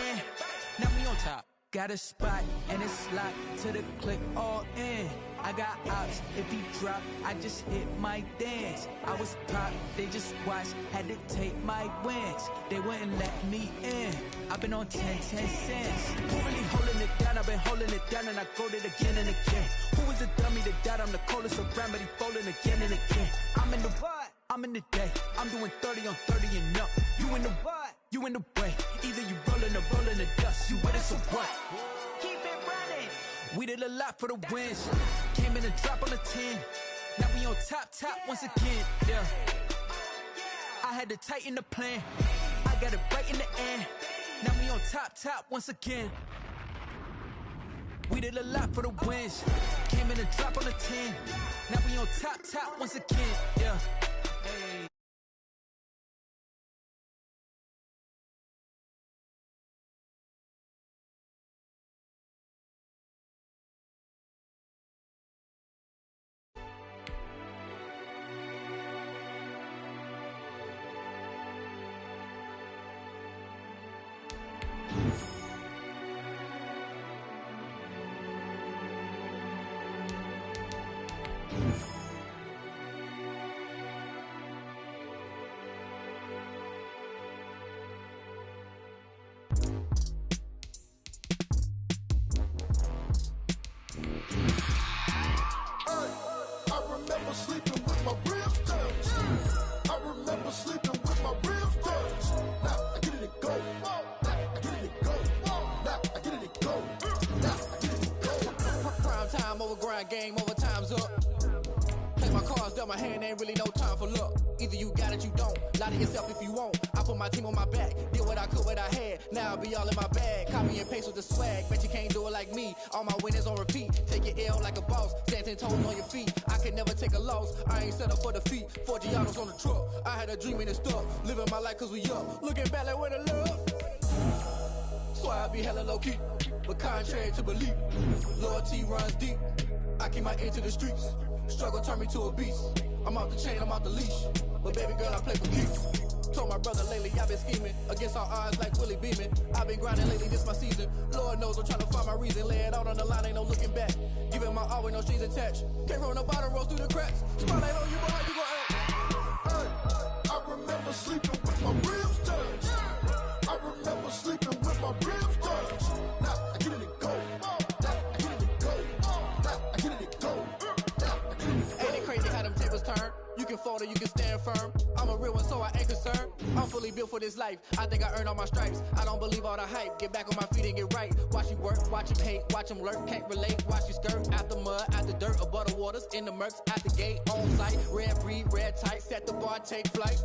end. Now we on top. Got a spot and it's locked to the click all in. I got ops, if he drop, I just hit my dance. I was pop, they just watched, had to take my wins. They wouldn't let me in. I've been on 10 cents. Who really holding it down? I've been holding it down and I go it again and again. Who was the dummy that died? I'm the coldest around, but he falling again and again. I'm in the what? I'm in the day. I'm doing 30 on 30 and up. You in the what? You in the way. Either you rolling or rolling the dust. You with us or what? Keep it running. We did a lot for the wins. Came in and drop on the 10. Now we on top once again. Yeah. I had to tighten the plan. I got it right in the end. Now we on top once again. We did a lot for the wins. Came in and drop on the 10. Now we on top once again. Yeah. Hey. Sleeping with my ribs touched. I remember sleeping with my ribs touched. Now I get it and go. Now I get it and go. Now I get it and go. Now I get it and go. Prime time over grind game, over time's up. Play my cards, dealt my hand, ain't really no time for luck. Either you got it, you don't. Lie to yourself if you won't. I put my team on my back, did what I could, what I had. Now I be all in my bag. Copy and paste with the swag, bet you can't do it like me. All my winners on repeat. Take your L like a boss, stand 10 toes on your feet. I can never take a loss, I ain't set up for defeat. 4 Giados on the truck, I had a dream and it stuck. Living my life cause we up, looking back like where the love. So I be hella low key, but contrary to belief, loyalty runs deep. I keep my ear to the streets, struggle turn me to a beast. I'm off the chain, I'm off the leash, but baby girl I play for keeps. Told my brother lately I've been scheming against all odds like Willie Beeman. I've been grinding lately, this my season. Lord knows I'm trying to find my reason. Lay it out on the line, ain't no looking back. Giving my all with no strings attached. Can't roll no bottom, roll through the cracks. Spotlight on you, boy, how you gon' act? Hey, I remember sleeping with my ribs touched. I remember sleeping with my ribs touched. Now I get it and go. Now I get it and go. Now I get it and go. Now I get it and go. Ain't it crazy how them tables turn? You can fold or you can stand firm. I'm a real one, so I ain't concerned. I'm fully built for this life. I think I earned all my stripes. I don't believe all the hype. Get back on my feet and get right. Watch you work, watch him hate, watch him lurk. Can't relate, watch you skirt. Out the mud, out the dirt, above the waters, in the murks, out the gate, on site. Red breed, red tight, set the bar, take flight.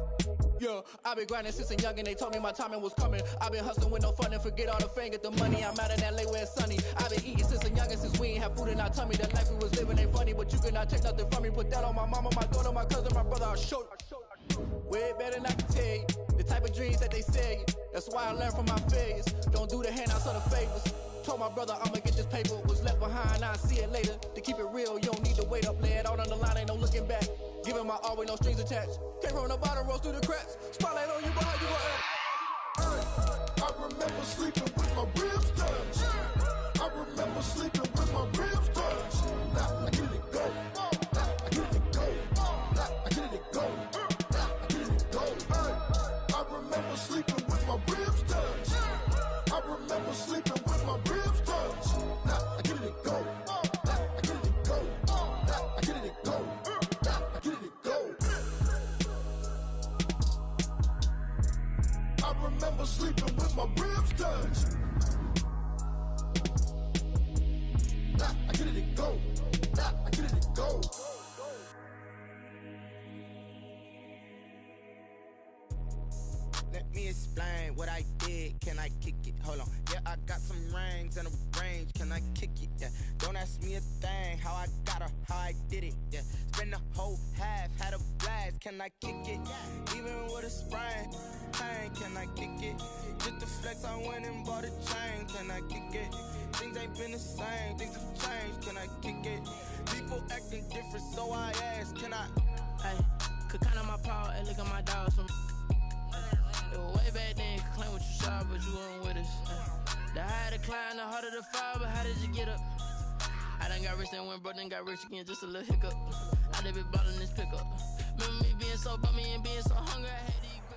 Yeah, I been grinding since a young and they told me my timing was coming. I been hustling with no fun and forget all the fame, get the money. I'm out of that late where it's sunny. I been eating since a young and since we ain't have food in our tummy. The life we was living ain't funny, but you cannot take nothing from me. Put that on my mama, my daughter, my cousin, my brother, I'll show you. Way better than I can tell you. The type of dreams that they sell you. That's why I learned from my failures. Don't do the handouts or the favors. Told my brother I'ma get this paper. Was left behind, I'll see it later. To keep it real, you don't need to wait up. Lay it out on the line, ain't no looking back. Giving my all with no strings attached. Can't roll no bottom, roll through the cracks. Spotlight on you, boy, how you gon' act? I remember sleeping with my ribs touched. I remember sleeping with my ribs touched. Now I get it and go. Now I get it and go. Now I get it and go. Now I get it and go. I remember sleeping with my ribs touched. I remember sleeping with my ribs touched. Now I get it and go. Now I get it and go. Now I get it and go. Now I get it and go. I remember sleeping with my ribs touched. Now I get it and go. Now I get it and go. Let me explain what I did. Can I kick it? Hold on. Yeah, I got some rings and a range. Can I kick it? Yeah. Don't ask me a thing. How I got her, how I did it. Yeah. Spend the whole half, had a blast. Can I kick it? Even with a sprain, pain. Can I kick it? Just to flex, I went and bought a chain. Can I kick it? Things ain't been the same. Things have changed. Can I kick it? People acting different, so I ask. Can I? Hey, could count on my paw and look at my dogs from. Way back then, claim what you saw, but you weren't with us. The higher the climb, the harder the fall, but how did you get up? I done got rich and went broke, then got rich again, just a little hiccup. I done been ballin' this pickup. Remember me being so bummy and being so hungry, I had to eat good.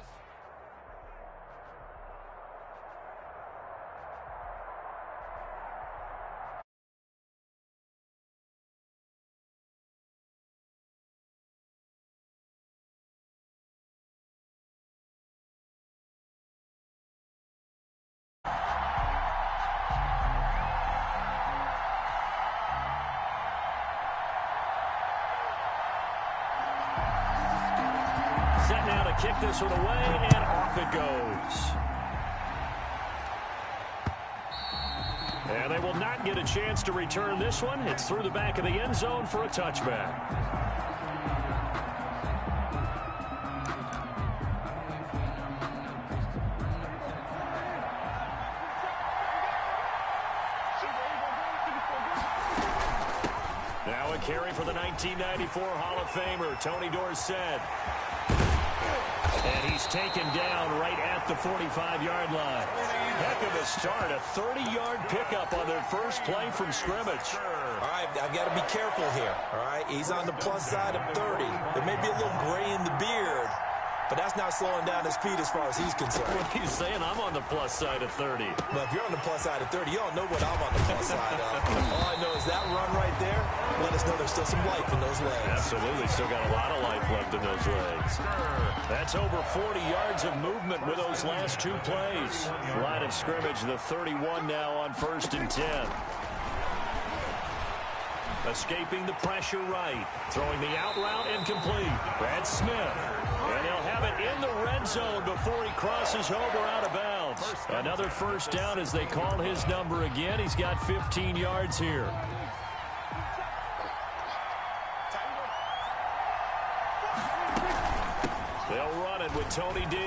Set now to kick this one away, and off it goes. And they will not get a chance to return this one. It's through the back of the end zone for a touchback. Now a carry for the 1994 Hall of Famer, Tony Dorsett. And he's taken down right at the 45-yard line. Heck of a start, a 30-yard pickup on their first play from scrimmage. All right, I've got to be careful here, all right? He's on the plus side of 30. There may be a little gray in the beard, but that's not slowing down his speed as far as he's concerned. What are you saying? I'm on the plus side of 30. Well, if you're on the plus side of 30, you don't know what I'm on the plus side of. All I know is that run right there, let us know there's still some life in those legs. Absolutely, still got a lot of life left in those legs. That's over 40 yards of movement with those last two plays. Line of scrimmage, the 31 now on 1st and 10. Escaping the pressure right. Throwing the out route incomplete. Brad Smith. And he'll have it in the red zone before he crosses over out of bounds. Another first down as they call his number again. He's got 15 yards here. They'll run it with Tony D.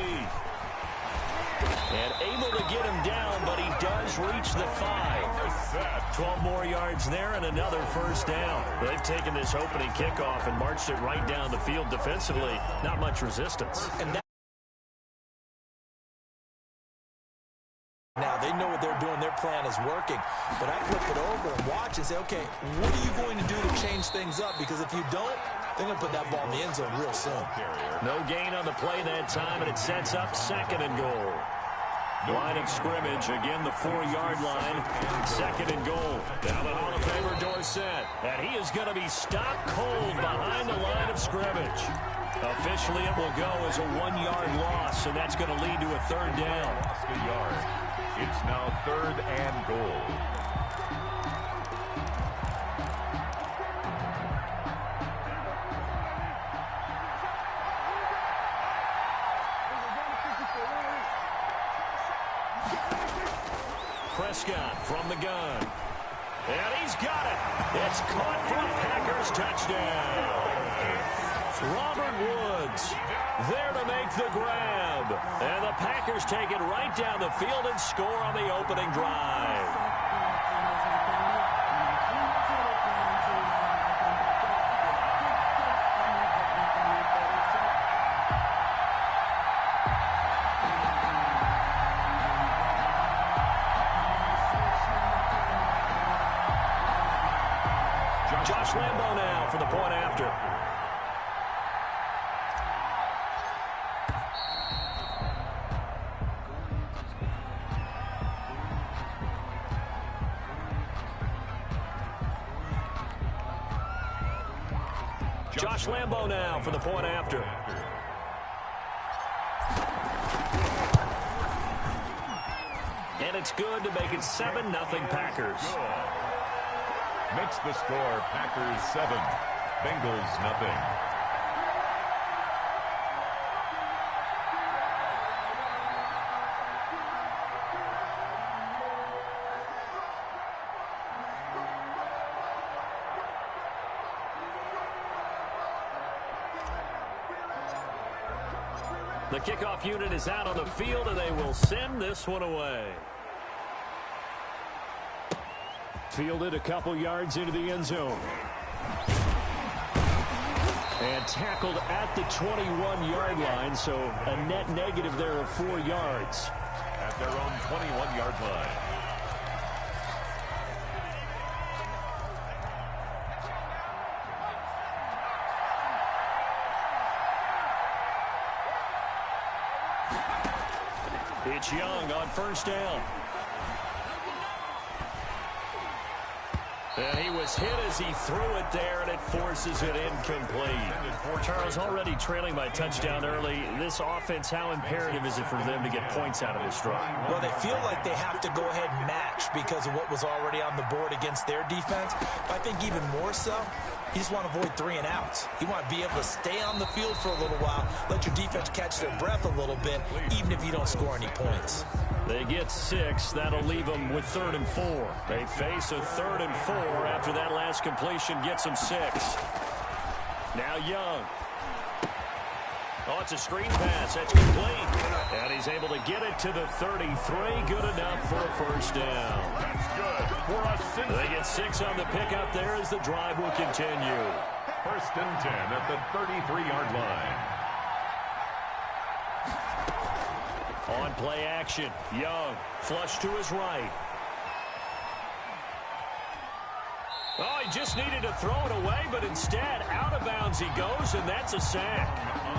And able to get him down, but he does reach the 5. 12 more yards there and another first down. They've taken this opening kickoff and marched it right down the field defensively. Not much resistance. And now they know what they're doing. Their plan is working. But I flip it over and watch and say, okay, what are you going to do to change things up? Because if you don't, they're going to put that ball in the end zone real soon. No gain on the play that time, and it sets up 2nd and goal. Line of scrimmage, again the 4-yard line, 2nd and goal. Now the Hall of Famer Dorsett, and he is going to be stopped cold behind the line of scrimmage. Officially it will go as a 1-yard loss, and that's going to lead to a 3rd down. Lost a yard. It's now 3rd and goal. Prescott from the gun. And he's got it. It's caught for a Packers touchdown. Robert Woods there to make the grab. And the Packers take it right down the field and score on the opening drive. Josh Lambo now for the point after. Josh Lambo now for the point after. And it's good to make it 7-0 Packers. Makes the score Packers 7, Bengals nothing. The kickoff unit is out on the field, and they will send this one away. Fielded a couple yards into the end zone. And tackled at the 21-yard line, so a net negative there of 4 yards. At their own 21-yard line. It's Young on first down. And he was hit as he threw it there, and it forces it incomplete. Charles, already trailing by touchdown early. This offense, how imperative is it for them to get points out of this drive? Well, they feel like they have to go ahead and match because of what was already on the board against their defense. But I think even more so, you just want to avoid 3 and outs. You want to be able to stay on the field for a little while, let your defense catch their breath a little bit, even if you don't score any points. They get 6. That'll leave them with 3rd and 4. They face a 3rd and 4 after that last completion gets them 6. Now Young. Oh, it's a screen pass. That's complete. And he's able to get it to the 33. Good enough for a first down. That's good for us. They get 6 on the pickup there as the drive will continue. 1st and 10 at the 33-yard line. On play action, Young, flush to his right. Oh, he just needed to throw it away, but instead, out of bounds he goes, and that's a sack.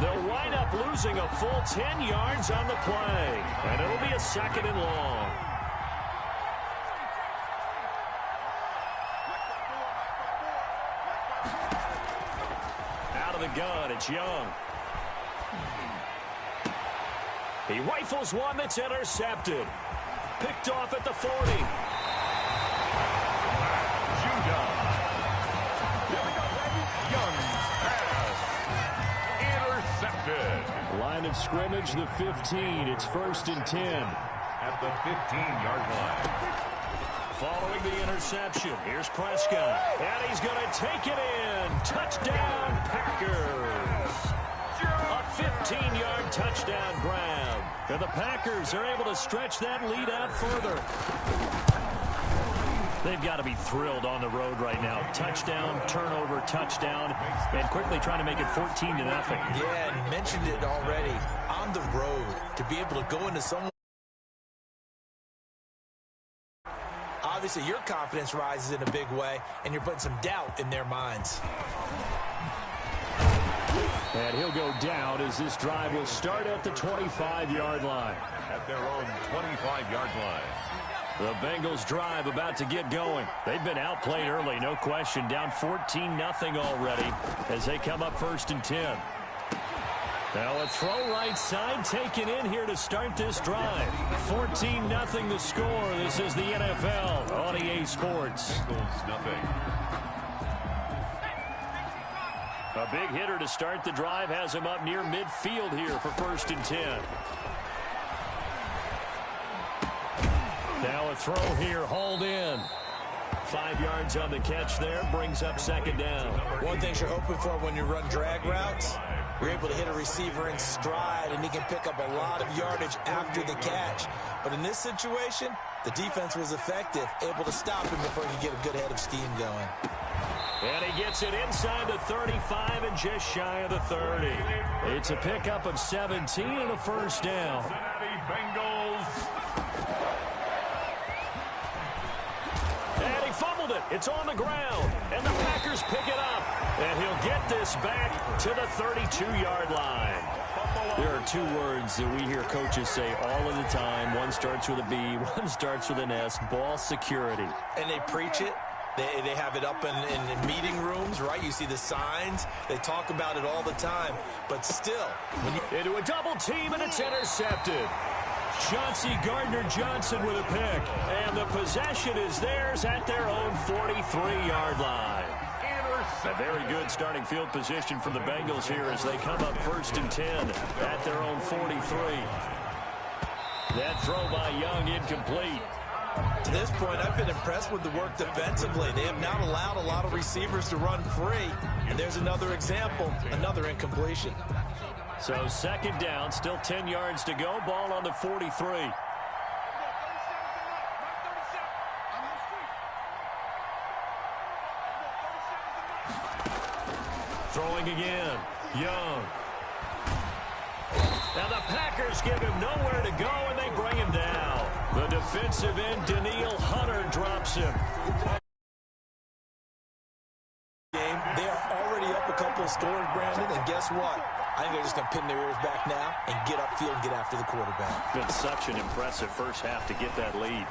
They'll wind up losing a full 10 yards on the play, and it'll be a 2nd and long. Out of the gun, it's Young. He rifles one that's intercepted. Picked off at the 40. Young's pass. Intercepted. Line of scrimmage, the 15. It's 1st and 10. At the 15-yard line. Following the interception, here's Prescott. And he's going to take it in. Touchdown, Packers. A 15-yard touchdown grab. And the Packers are able to stretch that lead out further. They've got to be thrilled on the road right now. Touchdown, turnover, touchdown, and quickly trying to make it 14-0. Yeah, and mentioned it already. On the road, to be able to go into someone. Obviously, your confidence rises in a big way, and you're putting some doubt in their minds. And he'll go down as this drive will start at the 25-yard line. At their own 25-yard line. The Bengals drive about to get going. They've been outplayed early, no question. Down 14-0 already as they come up 1st and 10. Now a throw right side taken in here to start this drive. 14-0 the score. This is the NFL on EA Sports. Bengals nothing. A big hitter to start the drive has him up near midfield here for 1st and 10. Now a throw here, hauled in. 5 yards on the catch there, brings up 2nd down. One thing you're hoping for when you run drag routes, you're able to hit a receiver in stride, and he can pick up a lot of yardage after the catch. But in this situation, the defense was effective, able to stop him before he could get a good head of steam going. And he gets it inside the 35 and just shy of the 30. It's a pickup of 17 and a first down. Cincinnati Bengals. And he fumbled it. It's on the ground. And the Packers pick it up. And he'll get this back to the 32-yard line. There are 2 words that we hear coaches say all of the time. One starts with a B, one starts with an S. Ball security. And they preach it. They have it up in meeting rooms, right? You see the signs. They talk about it all the time. But still, when you into a double team, and it's intercepted. Chauncey Gardner-Johnson with a pick. And the possession is theirs at their own 43-yard line. A very good starting field position for the Bengals here as they come up 1st and 10 at their own 43. That throw by Young incomplete. To this point, I've been impressed with the work defensively. They have not allowed a lot of receivers to run free. And there's another example, another incompletion. So 2nd down, still 10 yards to go. Ball on the 43. Throwing again. Young. Now the Packers give him nowhere to go, and they bring him down. The defensive end, Danielle Hunter, drops him. They are already up a couple of scores, Brandon, and guess what? I think they're just going to pin their ears back now and get upfield and get after the quarterback. Been such an impressive first half to get that lead.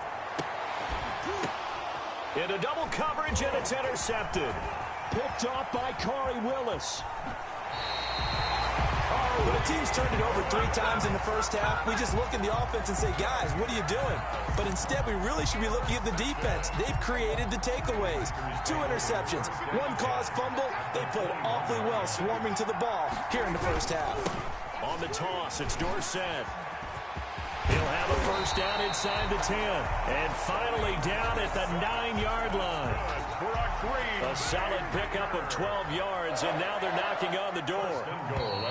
Into double coverage, and it's intercepted. Picked off by Corey Willis. When a team's turned it over 3 times in the first half, we just look at the offense and say, guys, what are you doing? But instead, we really should be looking at the defense. They've created the takeaways. 2 interceptions, 1 caused fumble. They played awfully well swarming to the ball here in the first half. On the toss, it's Dorsett. He'll have a first down inside the 10. And finally down at the 9-yard line. A solid pickup of 12 yards, and now they're knocking on the door.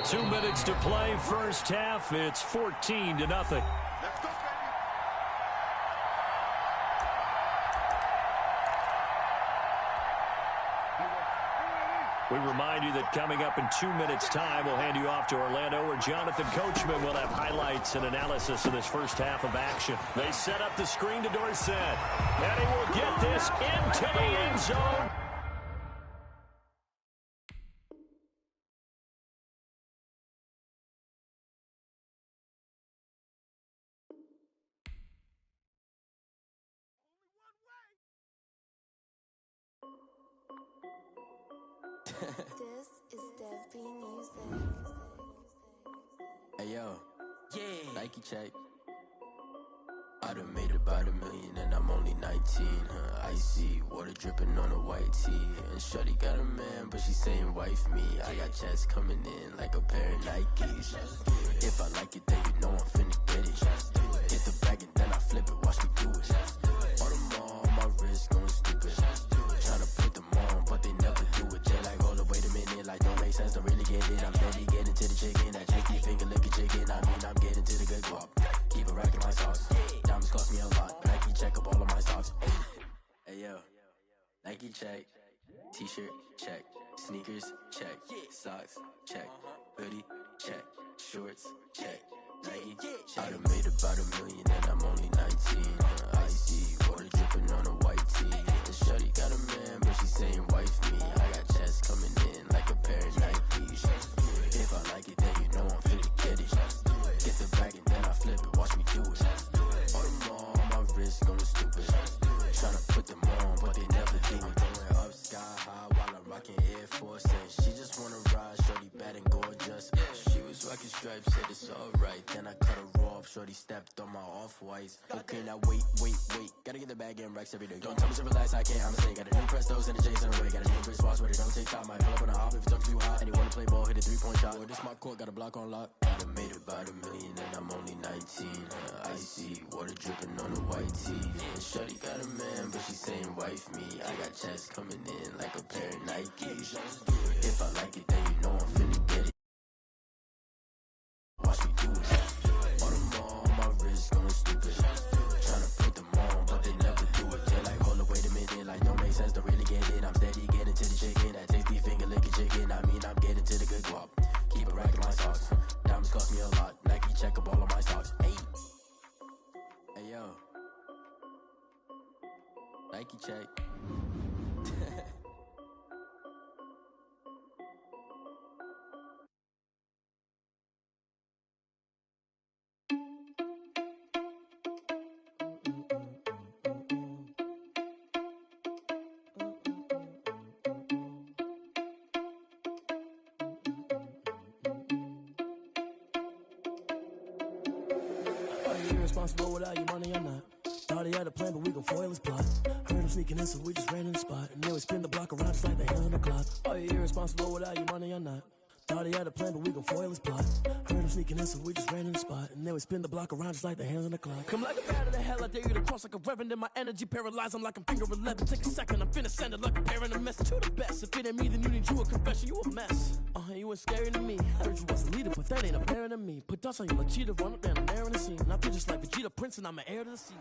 2 minutes to play, first half. It's 14-0. We remind you that coming up in 2 minutes' time, we'll hand you off to Orlando, where Jonathan Coachman will have highlights and analysis of this first half of action. They set up the screen to Dorsett, and he will get this into the end zone. This is Dev B Music. Hey yo, yeah, Nike check. I done made about $1 million and I'm only 19. Icy water dripping on a white tee. And shawty got a man, but she saying wife me. I got checks coming in like a pair of Nikes. If I like it, then you know I'm finna get it. Get the bag and then I flip it, watch me do it. All them all on my wrist going stupid. Tryna put them on, but they never do it. They like, hold up, wait a minute, like don't make sense, don't really get it. I'm steady getting to the chicken, that tasty finger licking chicken. I mean, I'm getting to the good guap. Keep it racking my sauce. Diamonds cost me a lot. Nike check up all of my stocks. Hey yo, Nike check. T-shirt check. Sneakers check. Socks check. Hoodie check. Shorts check. Nike check. I done made about $1 million and I'm only 19. Icy water dripping on a white tee. The shorty got a man, but she saying wife me. I got checks coming in like a pair of Nikes. If I like it, then you know I'm finna get it. Get the bag and then I flip it, watch me do it. All them all on my wrist going stupid. Tryna put them on, but they never do it. Going up sky high while I'm rocking Air Force. And she just wanna ride, shorty bad and gorgeous. She was rocking stripes, said it's alright. Then I cut her off, shorty stepped on my off-whites. Okay, now wait. Gotta get the bag and racks every day. Don't tell me to relax, I can't, I'm saying. Got a new Prestos and a Jason away. Got a new wristwatch where they don't take time. Might pull up on a hop if it's up too hot. And they wanna play ball, hit a 3-point shot. Well, this my court, got a block on lock. I done made about $1 million and I'm only 19. Icy water dripping on a white tee. And shorty got a man, but she saying wife me. I got checks coming in like a pair of Nikes. If I like it, then you know I'm finna get it. Watch me do it. All them all on my wrist going stupid. Tryna put them on, but they never do it. They like, hold up, wait a minute, like don't make sense, don't really get it. I'm steady getting to the chicken, that tasty finger licking chicken. I mean, I'm getting to the good guap. Keep it racking my sauce. Diamonds cost me a lot. Nike check up all of my stocks. Hey yo, Nike check. Irresponsible without your money or not. Thought he had a plan, but we gon' foil his plot. Heard him sneaking in, so we just ran in the spot. And then we spin the block around just like the hands on the clock. Are you irresponsible without your money or not? Thought he had a plan, but we gon' foil his plot. Heard him sneaking in, so we just ran in the spot. And then we spin the block around just like the hands on the clock. Come like a bat of the hell, I dare you to cross like a reverend. And my energy paralyzed, I'm like I'm finger 11. Take a second, I'm finna send it like a parent a message to the best. If it ain't me, then you need you a confession, you a mess. You ain't scary to me. Heard you was a leader, but that ain't apparent to me. Put dust on you like cheetah, run up down the air in the scene. And I feel just like Vegeta Prince, and I'm an heir to the sea.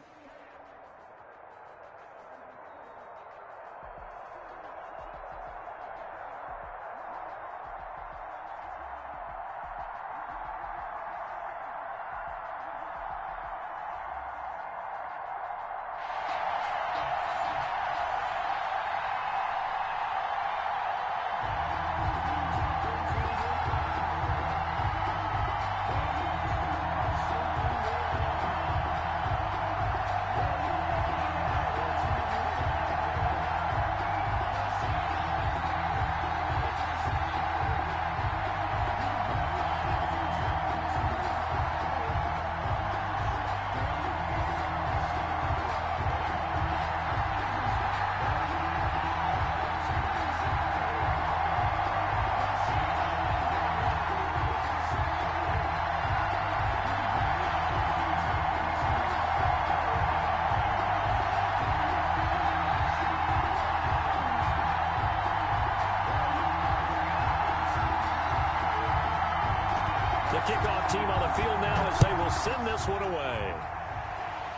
kickoff team on the field now as they will send this one away.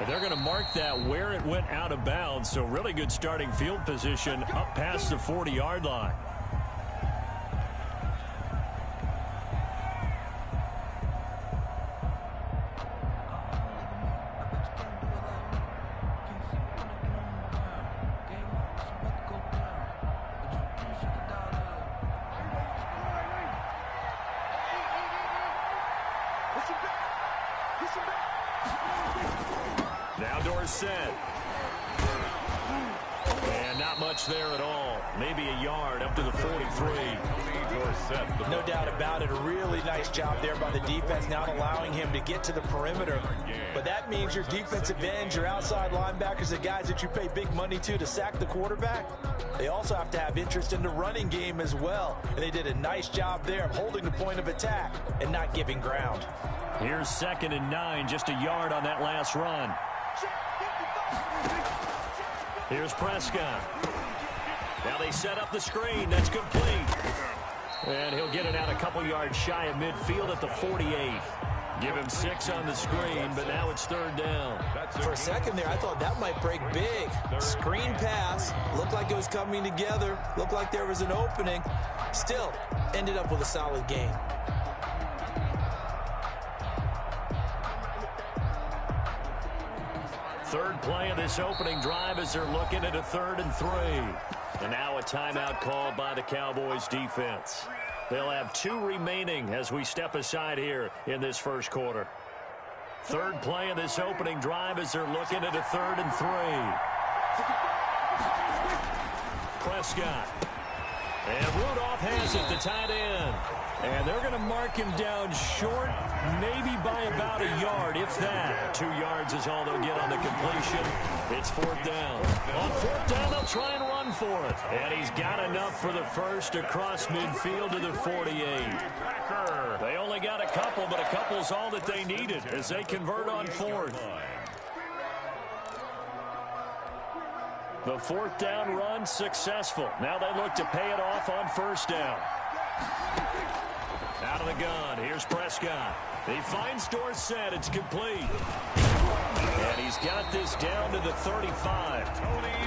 And they're going to mark that where it went out of bounds, so really good starting field position up past the 40-yard line. Now Dorsett. And not much there at all. Maybe a yard up to the 43. No doubt about it. A really nice job there by the defense, not allowing him to get to the perimeter. But that means your defensive ends, your outside linebackers, the guys that you pay big money to sack the quarterback, they also have to have interest in the running game as well. And they did a nice job there of holding the point of attack and not giving ground. Here's 2nd and 9, just a yard on that last run. Here's Prescott. Now they set up the screen. That's complete. And he'll get it out a couple yards shy of midfield at the 48. Give him 6 on the screen, but now it's 3rd down. For a second there, I thought that might break big. Screen pass. Looked like it was coming together. Looked like there was an opening. Still, ended up with a solid gain. Third play of this opening drive as they're looking at a 3rd and 3. And now a timeout called by the Cowboys defense. They'll have 2 remaining as we step aside here in this first quarter. Third play of this opening drive as they're looking at a 3rd and 3. Prescott. And Rudolph has it, the tight end. And they're going to mark him down short, maybe by about a yard, if that. 2 yards is all they'll get on the completion. It's 4th down. On 4th down, they'll try and run for it. And he's got enough for the first across midfield to the 48. They only got a couple, but a couple's all that they needed as they convert on 4th. The 4th down run successful. Now they look to pay it off on 1st down. Out of the gun, here's Prescott. He finds Dorsett, it's complete. And he's got this down to the 35.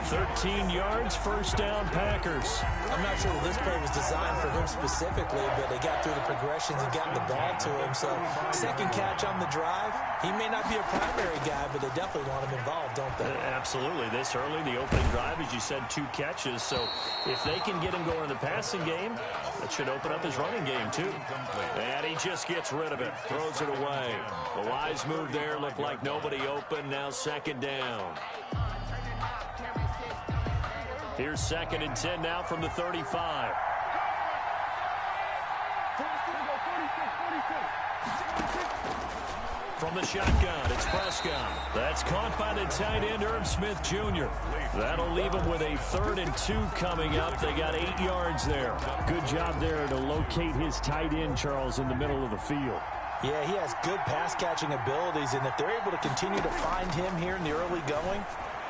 13 yards, 1st down Packers. I'm not sure that this play was designed for him specifically, but they got through the progressions and got the ball to him. So, second catch on the drive. He may not be a primary guy, but they definitely want him involved, don't they? Absolutely. This early, the opening drive, as you said, 2 catches. So, if they can get him going in the passing game, that should open up his running game, too. And he just gets rid of it, throws it away. The wise move there, looked like nobody open. Now 2nd down. Here's 2nd and 10 now from the 35. From the shotgun, it's Prescott. That's caught by the tight end, Herb Smith Jr. That'll leave him with a 3rd and 2 coming up. They got 8 yards there. Good job there to locate his tight end, Charles, in the middle of the field. Yeah, he has good pass-catching abilities, and if they're able to continue to find him here in the early going,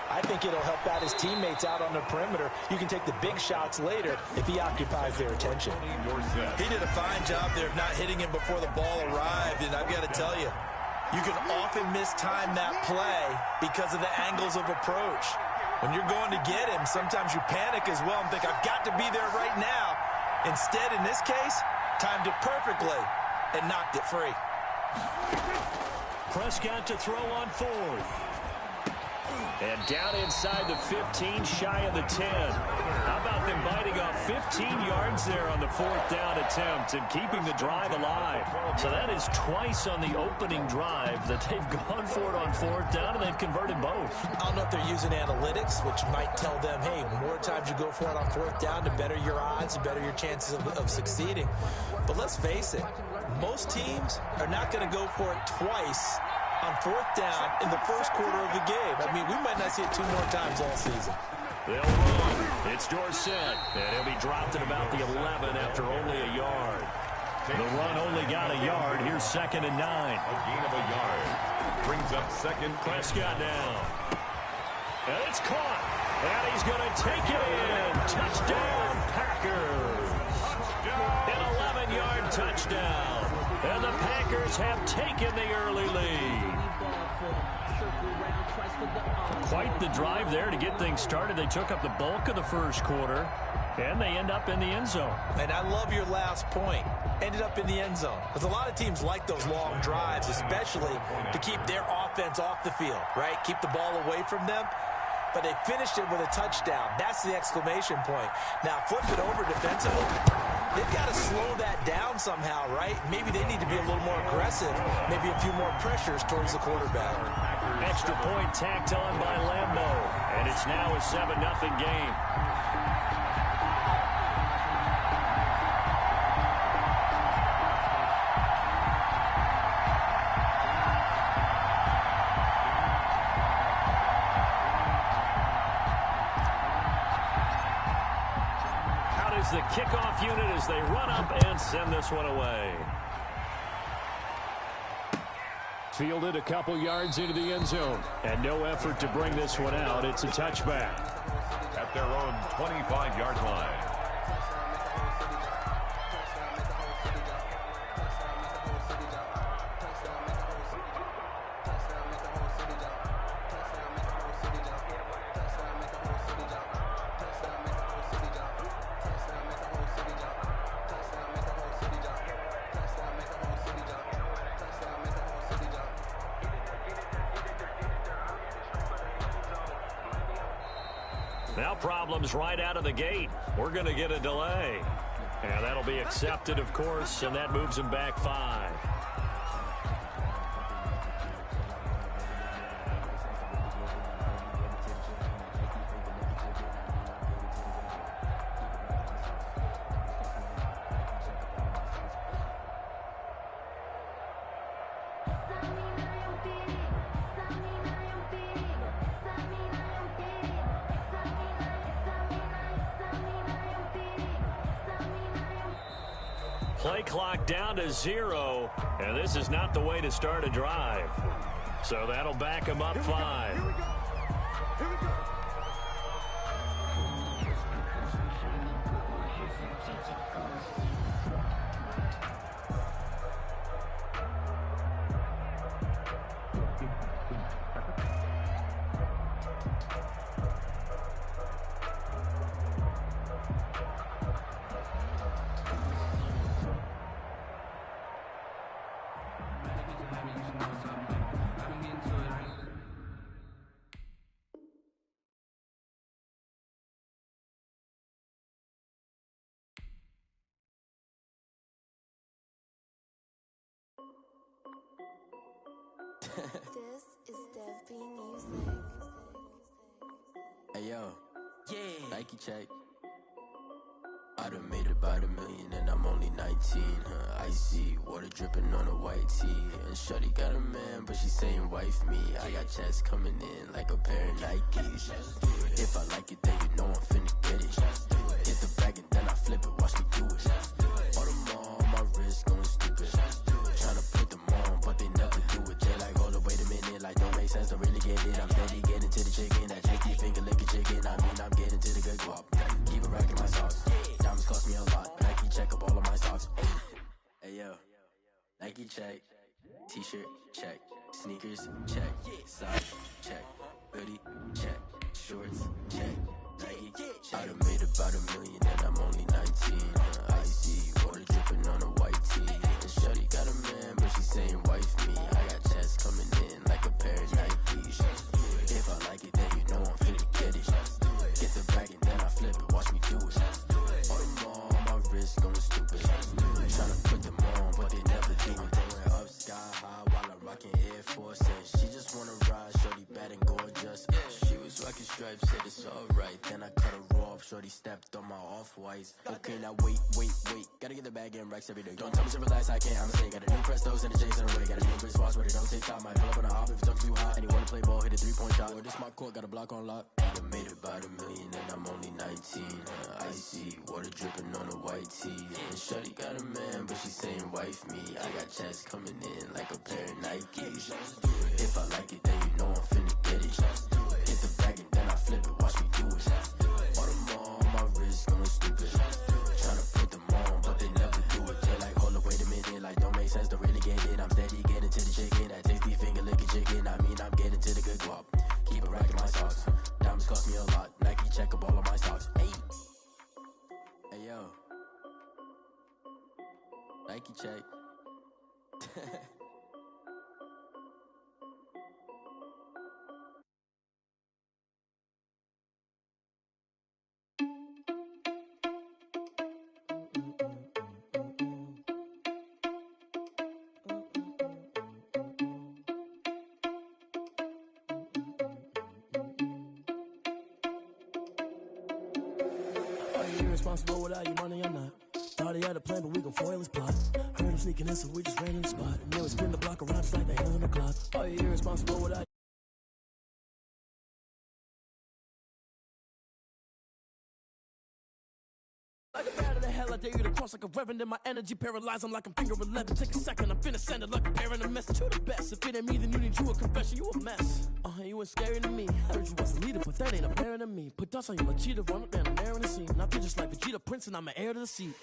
I think it'll help out his teammates out on the perimeter. You can take the big shots later if he occupies their attention. He did a fine job there of not hitting him before the ball arrived, and I've got to tell you, you can often mistime that play because of the angles of approach. When you're going to get him, sometimes you panic as well and think, I've got to be there right now. Instead, in this case, timed it perfectly and knocked it free. Prescott to throw on 4th. And down inside the 15, shy of the 10. How about them biting off 15 yards there on the 4th down attempt and keeping the drive alive? So that is twice on the opening drive that they've gone for it on 4th down, and they've converted both. I don't know if they're using analytics, which might tell them, hey, the more times you go for it on 4th down, the better your odds, the better your chances of succeeding. But let's face it, most teams are not going to go for it twice on 4th down in the first quarter of the game. I mean, we might not see it 2 more times all season. They'll run. It's Dorsett, and he'll be dropped at about the 11 after only a yard. The run only got a yard. Here's 2nd and 9. A gain of a yard. Brings up 2nd. Prescott now. And it's caught. And he's going to take it in. Touchdown, Packers. An 11-yard touchdown. And the Packers have taken the early lead. Quite the drive there to get things started. They took up the bulk of the first quarter, and they end up in the end zone. And I love your last point. Ended up in the end zone. Because a lot of teams like those long drives, especially to keep their offense off the field, right? Keep the ball away from them. But they finished it with a touchdown. That's the exclamation point. Now, flip it over defensively. They've got to slow that down somehow, right? Maybe they need to be a little more aggressive. Maybe a few more pressures towards the quarterback. Extra point tacked on by Lambo. And it's now a 7-0 game. The kickoff unit as they run up and send this one away. Fielded a couple yards into the end zone, and no effort to bring this one out. It's a touchback. At their own 25-yard line. Now problems right out of the gate. We're going to get a delay. And that'll be accepted, of course, and that moves him back 5. Play clock down to 0, and this is not the way to start a drive. So that'll back him up 5. Here we go. Here we go. This is Dev B Music. Hey yo, yeah, Nike check. I done made about $1 million and I'm only 19. Icy water dripping on a white tee. And shorty got a man, but she saying wife me. I got checks coming in like a pair of Nikes. If I like it, then you know I'm finna get it. Hit the bag and then I flip it, watch me do it. All them on my wrist going stupid. Tryna put them on, but they never do it. They like, hold up, wait a minute, like don't make sense, don't really get it. I'm steady getting to the chicken, that cheeky finger licking chicken. I mean, I'm getting to the good guap. Keep it rocking my sauce. Diamonds cost me a lot. Nike check up all of my stocks. Hey yo, Nike check. T-shirt check. Sneakers check. Socks check. Hoodie check. Shorts check. Nike check. I done made about $1 million and I'm only 19. Icy water dripping on a white tee. And shorty got a man, but she saying wife me. I got checks coming in like a pair of Nikes. If I like it, then you know I'm finna get it. Get the bag and then I flip it, watch me do it. All them on my wrist going stupid. Tryna put them on, but they never do it. Going up sky high while I'm rocking Air Force. And she just wanna ride, shorty bad and gorgeous. She was rocking stripes, said it's alright. Then I cut her off, shorty stepped on my off-whites. Okay, now wait. Gotta get the bag and racks every day. Don't tell me to relax, I can't, I'm saying. Got a new Prestos and a Jason away. Got a new Chris Foss, but it don't take time. Might pull up on a hop if it talks too hot. And he wanna play ball, hit a 3-point shot. Or this my court, got a block on lock. I made about $1 million and I'm only 19. Icy water dripping on a white tee. And shorty got a man, but she saying wife me. I got checks coming in like a pair of Nikes. If I like it, then you know I'm finna get it. Hit the bag and then I flip it, watch me do it. All them on my wrist going stupid. Tryna put them on, but they never do it. They like, hold up, wait a minute, like don't make sense, don't cost me a lot. Nike check up all of my socks. Hey. Hey, yo. Nike check. Are you irresponsible without your money or not? Thought he had a plan, but we gon' foil his plot. Heard him sneaking in, so we just ran in the spot. And then we spin the block around just like the hell in the clock. Are you irresponsible without like a bat of the hell, I dare you to cross like a reverend. In my energy paralyzed, I'm like I'm finger 11. Take a second, I'm finna send it like a parent a message to the best. If it ain't me, then you need you a confession, you a mess. You ain't scary to me. Heard you was a leader, but that ain't apparent to me. Put dust on you like cheetah, run up down, I'm airing the scene. Not just like Vegeta Prince, and I'm an heir to the seat.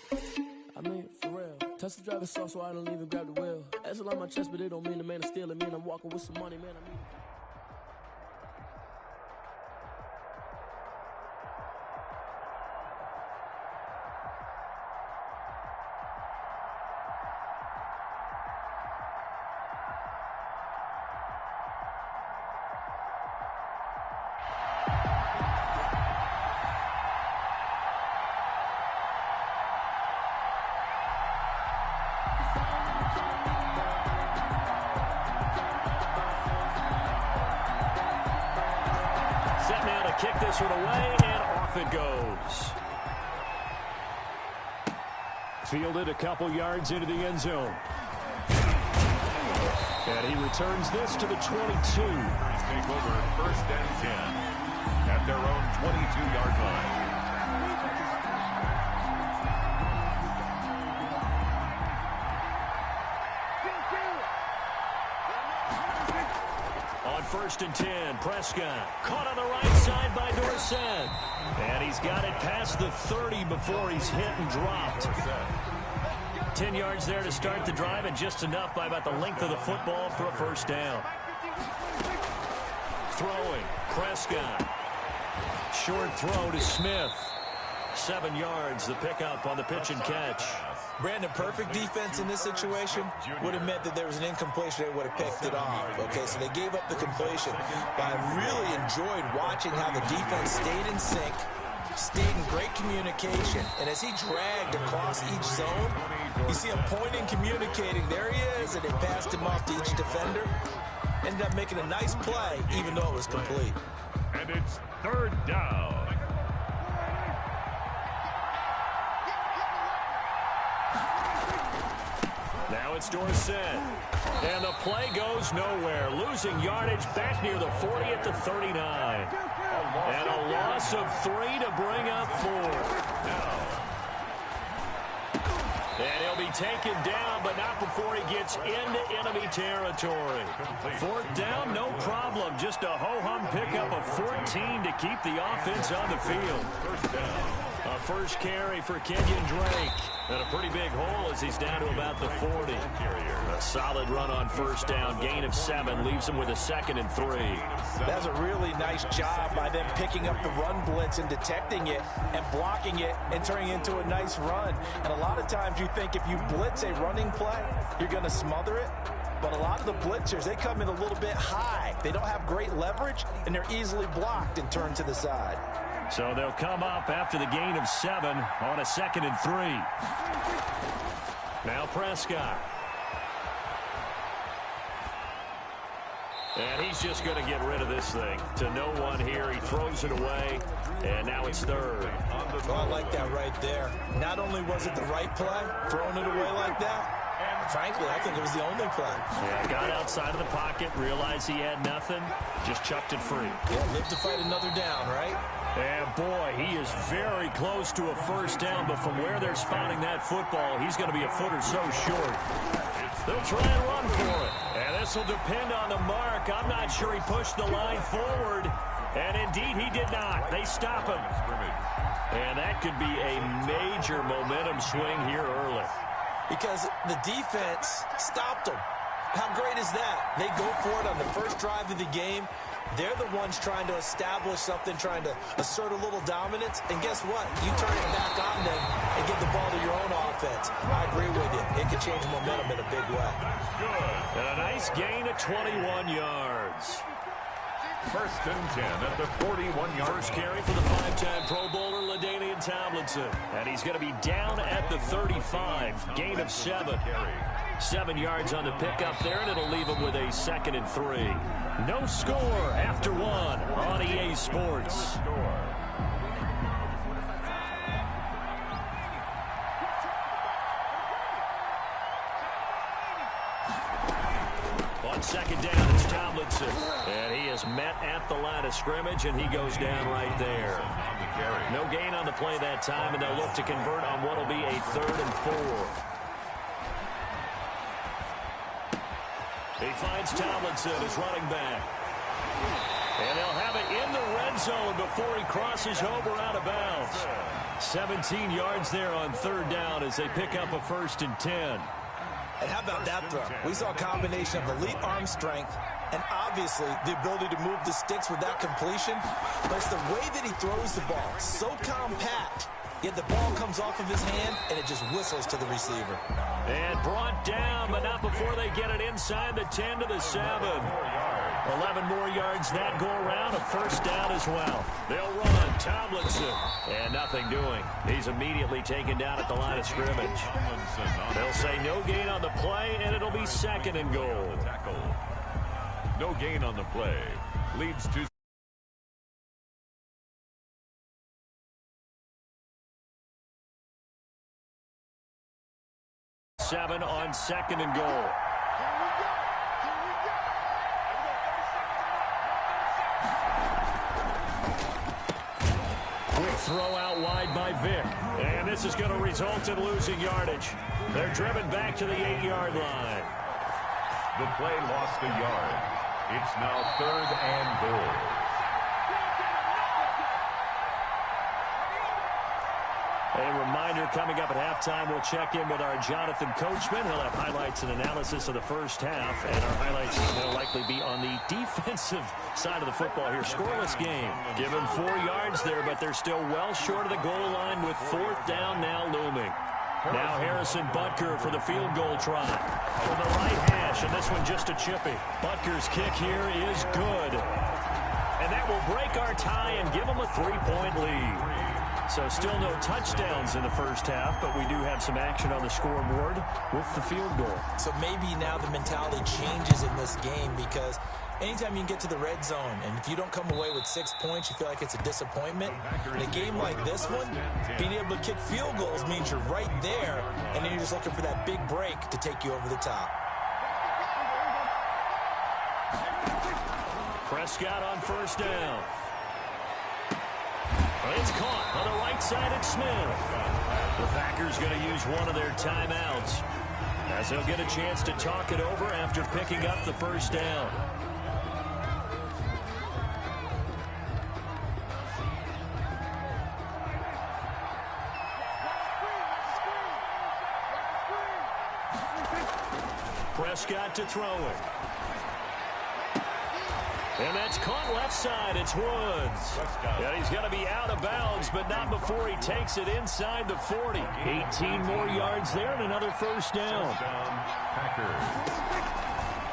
I mean, for real. Touch the driver's soft, so I don't even grab the wheel. That's on my chest, but it don't mean the man is stealing. Mean I'm walking with some money, man. I mean. Kick this one away, and off it goes. Fielded a couple yards into the end zone. And he returns this to the 22. Take over 1st and 10 at their own 22-yard line. On 1st and 10, Prescott caught on the right side by Dorsett. And he's got it past the 30 before he's hit and dropped. 10 yards there to start the drive, and just enough by about the length of the football for a first down. Throwing, Prescott. Short throw to Smith. 7 yards, the pickup on the pitch and catch. Brandon, perfect defense in this situation would have meant that there was an incompletion. They would have picked it off. Okay, so they gave up the completion. But I really enjoyed watching how the defense stayed in sync, stayed in great communication. And as he dragged across each zone, you see him pointing, communicating. There he is, and they passed him off to each defender. Ended up making a nice play, even though it was complete. And it's 3rd down. Now it's Dorsett. And the play goes nowhere. Losing yardage back near the 40 at the 39. And a loss of 3 to bring up 4. And he'll be taken down, but not before he gets into enemy territory. 4th down, no problem. Just a ho-hum pickup of 14 to keep the offense on the field. A first carry for Kenyon Drake. And a pretty big hole as he's down to about the 40. A solid run on 1st down. Gain of 7 leaves him with a 2nd and 3. That's a really nice job by them picking up the run blitz and detecting it and blocking it and turning it into a nice run. And a lot of times you think if you blitz a running play, you're going to smother it. But a lot of the blitzers, they come in a little bit high. They don't have great leverage, and they're easily blocked and turned to the side. So they'll come up after the gain of 7 on a 2nd and 3. Now Prescott. And he's just going to get rid of this thing. To no one here. He throws it away. And now it's 3rd. Oh, I like that right there. Not only was it the right play, throwing it away like that, frankly, I think it was the only play. Yeah, got outside of the pocket, realized he had nothing, just chucked it free. Yeah, live to fight another down, right? And boy, he is very close to a first down, but from where they're spotting that football, he's going to be a foot or so short. They'll try and run for it. And this will depend on the mark. I'm not sure he pushed the line forward. And indeed, he did not. They stop him. And that could be a major momentum swing here early. Because the defense stopped them. How great is that? They go for it on the first drive of the game. They're the ones trying to establish something, trying to assert a little dominance. And guess what? You turn it back on them and give the ball to your own offense. I agree with you. It can change momentum in a big way. And a nice gain of 21 yards. First and 10 at the 41-yard. First carry for the 5-time Pro Bowler, LaDainian Tomlinson. And he's going to be down at the 35. Gain of 7. 7 yards on the pickup there, and it'll leave him with a 2nd and 3. No score after 1 on EA Sports. On 2nd down, it's Tomlinson. And he is met at the line of scrimmage, and he goes down right there. No gain on the play that time, and they'll look to convert on what will be a 3rd and 4. He finds Tomlinson, his running back. And they'll have it in the red zone before he crosses over out of bounds. 17 yards there on 3rd down as they pick up a 1st and 10. And how about that throw? We saw a combination of elite arm strength and obviously the ability to move the sticks with that completion. But it's the way that he throws the ball. So compact. Yet the ball comes off of his hand and it just whistles to the receiver. And brought down, but not before they get it inside the 10 to the 7. 11 more yards that go around, a 1st down as well. They'll run, Tomlinson, and nothing doing. He's immediately taken down at the line of scrimmage. They'll say no gain on the play, and it'll be 2nd and goal. No gain on the play. Leads to 7 on 2nd and goal. Quick throw out wide by Vick. And this is going to result in losing yardage. They're driven back to the 8-yard line. the play lost a yard. It's now 3rd and goal. A reminder coming up at halftime, we'll check in with our Jonathan Coachman. He'll have highlights and analysis of the first half, and our highlights will likely be on the defensive side of the football here. Scoreless game. Given 4 yards there, but they're still well short of the goal line with 4th down now looming. Now Harrison Butker for the field goal try. From the right hash, and this one just a chippy. Butker's kick here is good. And that will break our tie and give them a 3-point lead. So still no touchdowns in the first half, but we do have some action on the scoreboard with the field goal. So maybe now the mentality changes in this game, because anytime you can get to the red zone, and if you don't come away with 6 points, you feel like it's a disappointment. In a game like this one, being able to kick field goals means you're right there, and then you're just looking for that big break to take you over the top. Prescott on first down. It's caught on the right side at Smith. The Packers going to use one of their timeouts, as they'll get a chance to talk it over after picking up the first down. Prescott to throw it. And that's caught left side. It's Woods. And he's going to be out of bounds, but not before he takes it inside the 40. 18 more yards there and another first down.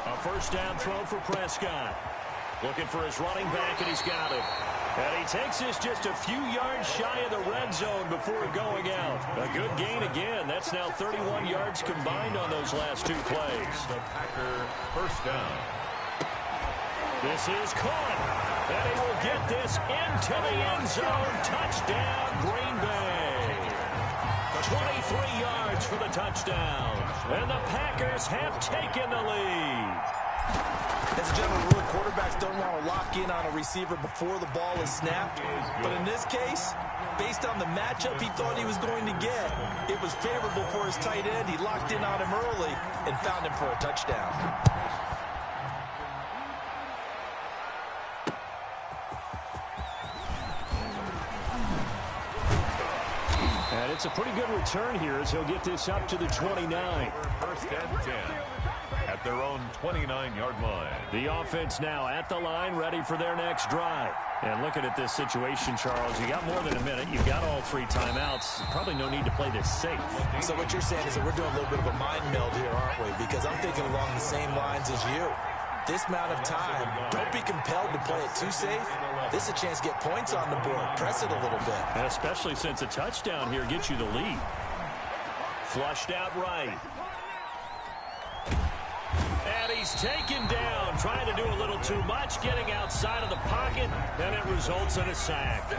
A first down throw for Prescott. Looking for his running back, and he's got it. And he takes this just a few yards shy of the red zone before going out. A good gain again. That's now 31 yards combined on those last 2 plays. The Packer first down. This is caught, and he will get this into the end zone. Touchdown, Green Bay. 23 yards for the touchdown, and the Packers have taken the lead. As a general rule, quarterbacks don't want to lock in on a receiver before the ball is snapped. But in this case, based on the matchup he thought he was going to get, it was favorable for his tight end. He locked in on him early and found him for a touchdown. And it's a pretty good return here as he'll get this up to the 29. First and 10 at at their own 29-yard line. The offense now at the line, ready for their next drive. And looking at this situation, Charles, you got more than a minute. You've got all 3 timeouts. Probably no need to play this safe. So what you're saying is that we're doing a little bit of a mind meld here, aren't we? Because I'm thinking along the same lines as you. This amount of time, don't be compelled to play it too safe. This is a chance to get points on the board. Press it a little bit. And especially since a touchdown here gets you the lead. Flushed out right. And he's taken down, trying to do a little too much, getting outside of the pocket, and it results in a sack.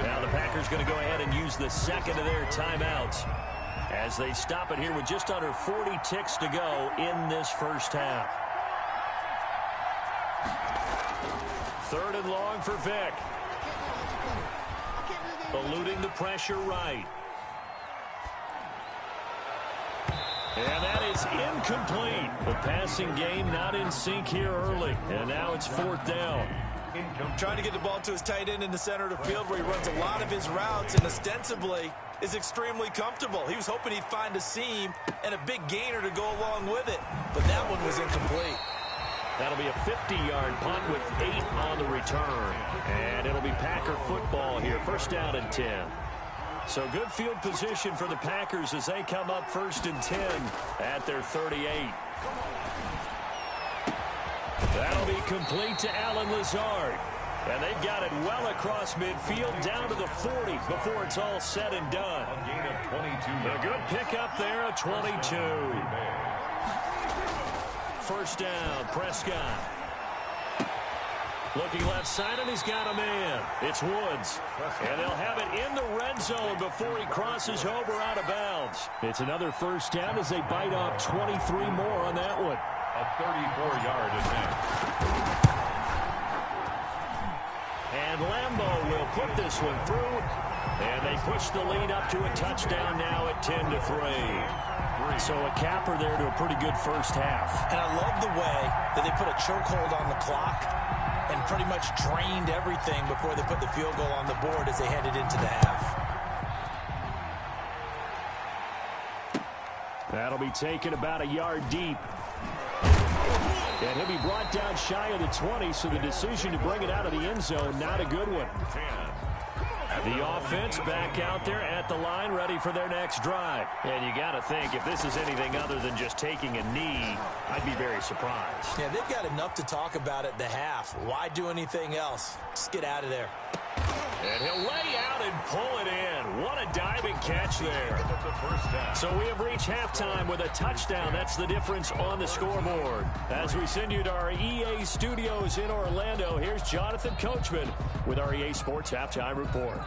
Now the Packers going to go ahead and use the second of their timeouts as they stop it here with just under 40 ticks to go in this first half. 3rd and long for Vick. Eluding the pressure right. And that is incomplete. The passing game not in sync here early. And now it's 4th down. Trying to get the ball to his tight end in the center of the field where he runs a lot of his routes and ostensibly is extremely comfortable. He was hoping he'd find a seam and a big gainer to go along with it. But that one was incomplete. That'll be a 50-yard punt with 8 on the return. And it'll be Packer football here. 1st down and 10. So good field position for the Packers as they come up 1st and 10 at their 38. That'll be complete to Allen Lazard. And they've got it well across midfield down to the 40 before it's all said and done. A gain of 22. A good pickup there, a 22. 1st down, Prescott. Looking left side, and he's got a man. It's Woods. And they'll have it in the red zone before he crosses over out of bounds. It's another 1st down as they bite off 23 more on that one. A 34-yard attempt. And Lambeau will put this one through. And they push the lead up to a touchdown now at 10-3. So a capper there to a pretty good first half. And I love the way that they put a chokehold on the clock and pretty much drained everything before they put the field goal on the board as they headed into the half. That'll be taken about a yard deep. And he'll be brought down shy of the 20, so the decision to bring it out of the end zone, not a good one. The offense back out there at the line, ready for their next drive. And you got to think, if this is anything other than just taking a knee, I'd be very surprised. Yeah, they've got enough to talk about at the half. Why do anything else? Just get out of there. And he'll lay out and pull it in. What a diving catch there. So we have reached halftime with a touchdown. That's the difference on the scoreboard. As we send you to our EA studios in Orlando, here's Jonathan Coachman with our EA Sports Halftime Report.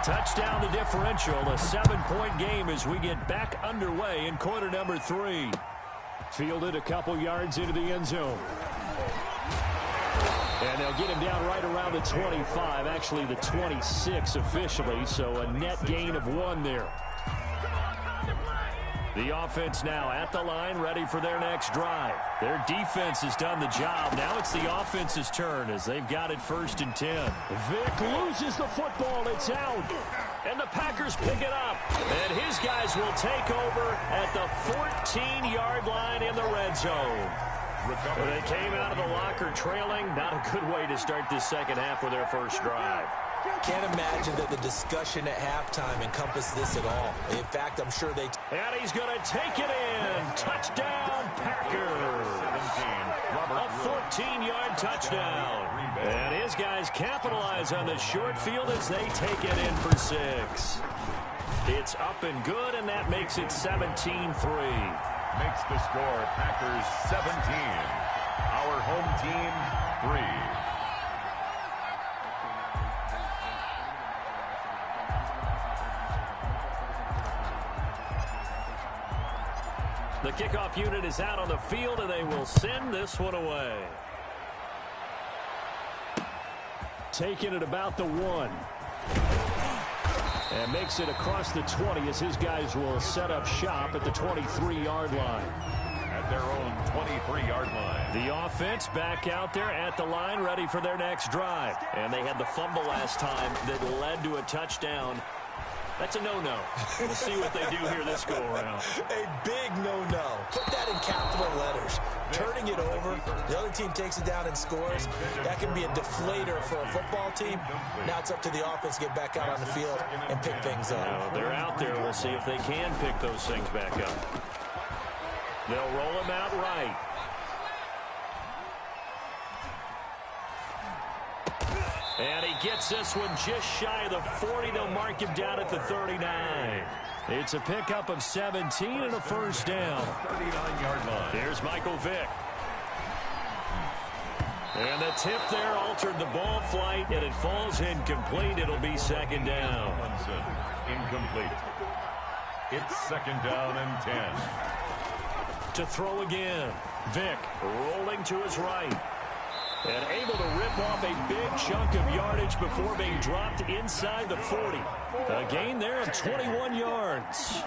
Touchdown the differential, a 7-point game as we get back underway in quarter number 3. Fielded a couple yards into the end zone. And they'll get him down right around the 25, actually the 26 officially, so a net gain of 1 there. The offense now at the line, ready for their next drive. Their defense has done the job. Now it's the offense's turn as they've got it 1st and 10. Vick loses the football. It's out. And the Packers pick it up. And his guys will take over at the 14-yard line in the red zone. They came out of the locker trailing. Not a good way to start this second half with their first drive. Can't imagine that the discussion at halftime encompassed this at all. In fact, I'm sure they... And he's going to take it in. Touchdown, Packers. A 14-yard touchdown. And his guys capitalize on the short field as they take it in for 6. It's up and good, and that makes it 17-3. Makes the score Packers 17. Our home team 3. The kickoff unit is out on the field, and they will send this one away. Taking it about the 1. And makes it across the 20 as his guys will set up shop at the 23-yard line. at their own 23-yard line. The offense back out there at the line, ready for their next drive. And they had the fumble last time that led to a touchdown. That's a no-no. We'll see what they do here this go-around. A big no-no. Put that in capital letters. Turning it over, the other team takes it down and scores. That can be a deflator for a football team. Now it's up to the offense to get back out on the field and pick things up. Now, they're out there. We'll see if they can pick those things back up. They'll roll him out right. And he gets this one just shy of the 40. They'll mark him down at the 39. It's a pickup of 17 and a first down. 39-yard line. Here's Michael Vick. And the tip there altered the ball flight, and it falls incomplete. It'll be second down. Incomplete. It's second down and 10. To throw again. Vick rolling to his right. And able to rip off a big chunk of yardage before being dropped inside the 40. A gain there of 21 yards.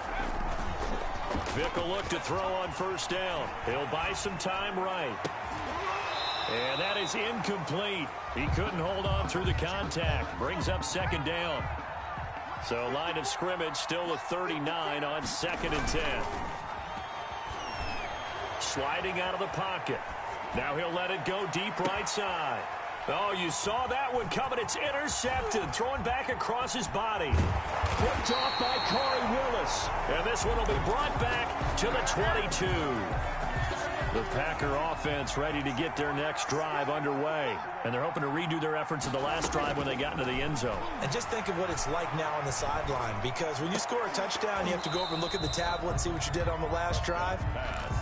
Vick will look to throw on first down. He'll buy some time right. And that is incomplete. He couldn't hold on through the contact. Brings up second down. So line of scrimmage still a 39 on second and 10. Sliding out of the pocket. Now he'll let it go deep right side. Oh, you saw that one coming. It's intercepted. Throwing back across his body. Picked off by Corey Willis. And this one will be brought back to the 22. The Packer offense ready to get their next drive underway. And they're hoping to redo their efforts in the last drive when they got into the end zone. And just think of what it's like now on the sideline, because when you score a touchdown, you have to go over and look at the tablet and see what you did on the last drive.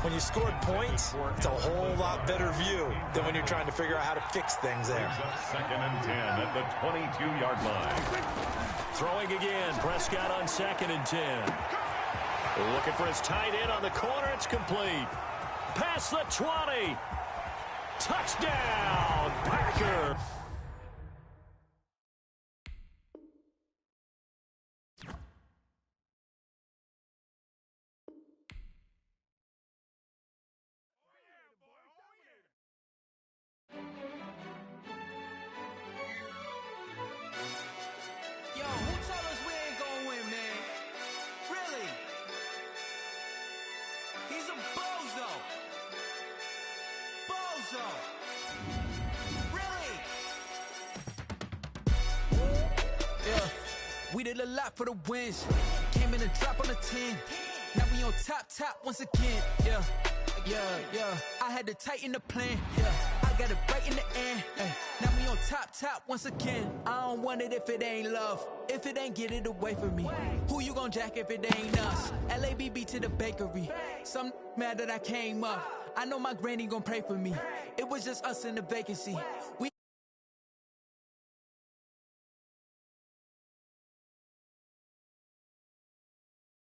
When you scored points, it's a whole lot better view than when you're trying to figure out how to fix things there. Second and 10 at the 22-yard line. Throwing again. Prescott on second and 10. Looking for his tight end on the corner. It's complete. Past the 20. Touchdown, Packer. Yo, who told us we ain't gonna win, man? Really? He's a bozo. Bozo. Really? Yeah, we did a lot for the wins. Came in a drop on the 10. Now we on top once again. Yeah. I had to tighten the plan. Yeah, I got it right in the end. Now we on top once again. I don't want it if it ain't love. If it ain't, get it away from me. Who you gon' jack if it ain't us? LABB to the bakery. Some mad that I came up. I know my granny gon' pray for me. It was just us in the vacancy. We